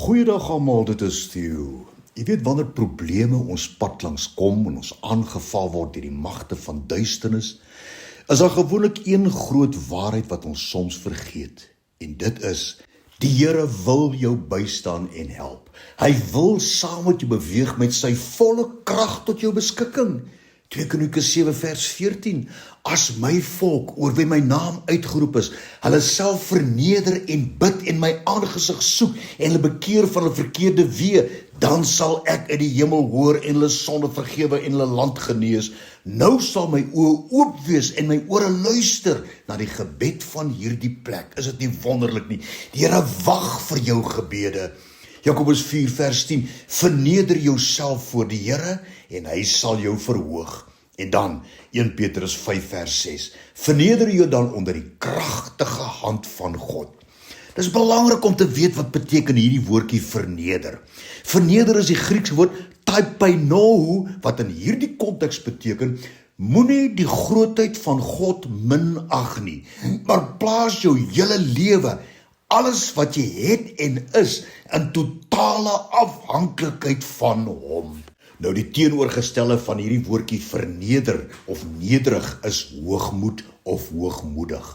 Goeiedag almal, dit is Theo. Jy weet wanneer probleme ons pad langs kom en ons aangeval word deur die magte van duisternis, is daar gewoonlik een groot waarheid wat ons soms vergeet. En dit is, die Here wil jou bystaan en help. Hy wil saam met jou beweeg met sy volle krag tot jou beskikking. 2 Kronieke 7 vers 14, as my volk, oor wie my naam uitgeroep is, hulle self verneder en bid en my aangesig soek en hulle bekeer van hulle verkeerde weë, dan sal ek uit die hemel hoor en hulle sonde vergewe en hulle land genees. Nou sal my oë oop wees en my ore luister na die gebed van hierdie plek. Is dit nie wonderlik nie? Die Here wag vir jou gebede. Jakobus 4 vers 10, verneder jouself voor die Here en hy sal jou verhoog. En dan 1 Petrus 5 vers 6, verneder jou dan onder die kragtige hand van God. Dit is belangrik om te weet wat beteken hierdie woordjie verneder. Verneder is die Griekse woord taipaino, wat in hierdie konteks beteken, moenie die grootheid van God minag nie, maar plaas jou hele lewe, alles wat jy het en is, in totale afhanklikheid van hom. Nou die teenoorgestelde van hierdie woordjie verneder of nederig is hoogmoed of hoogmoedig.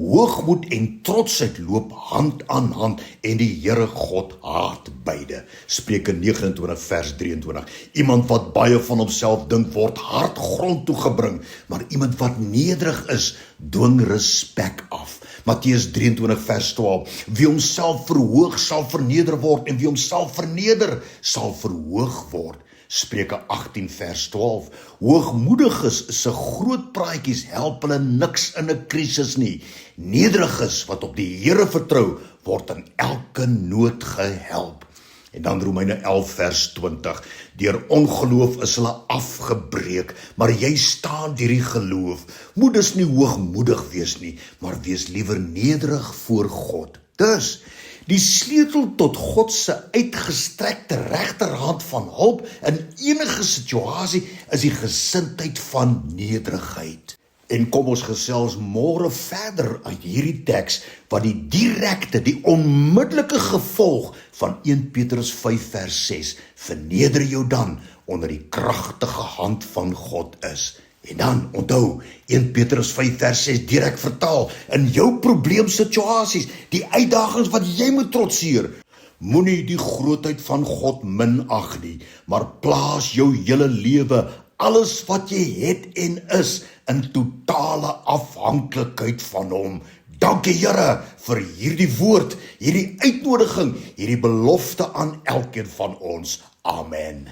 Hoogmoed en trotsheid loop hand aan hand en die Here God haat beide. Spreuke 29 vers 23. Iemand wat baie van homself dink word hard grond toe gebring, maar iemand wat nederig is, dwing respek af. Matteus 23 vers 12. Wie homself verhoog sal verneder word en wie homself verneder sal verhoog word. Spreuke 18 vers 12. Hoogmoediges se groot praatjies help hulle niks in 'n krisis nie. Nederiges wat op die Here vertrou, word in elke nood gehelp. En dan Romeine 11 vers 20. Deur ongeloof is hulle afgebreek, maar jy staan deur die geloof. Moet dus nie hoogmoedig wees nie, maar wees liewer nederig voor God. Dus, die sleutel tot God se uitgestrekte regterhand van hulp in enige situasie is die gesindheid van nederigheid. En kom ons gesels môre verder uit hierdie teks wat die direkte, die onmiddellike gevolg van 1 Petrus 5 vers 6, verneder jou dan onder die kragtige hand van God is. En dan, onthou, 1 Petrus 5 vers 6 direk vertaal, in jou probleemsituasies, die uitdagings wat jy moet trotseer, moenie die grootheid van God minag nie, maar plaas jou hele lewe, alles wat jy het en is, in totale afhanklikheid van hom. Dankie Here vir hierdie woord, hierdie uitnodiging, hierdie belofte aan elkeen van ons. Amen.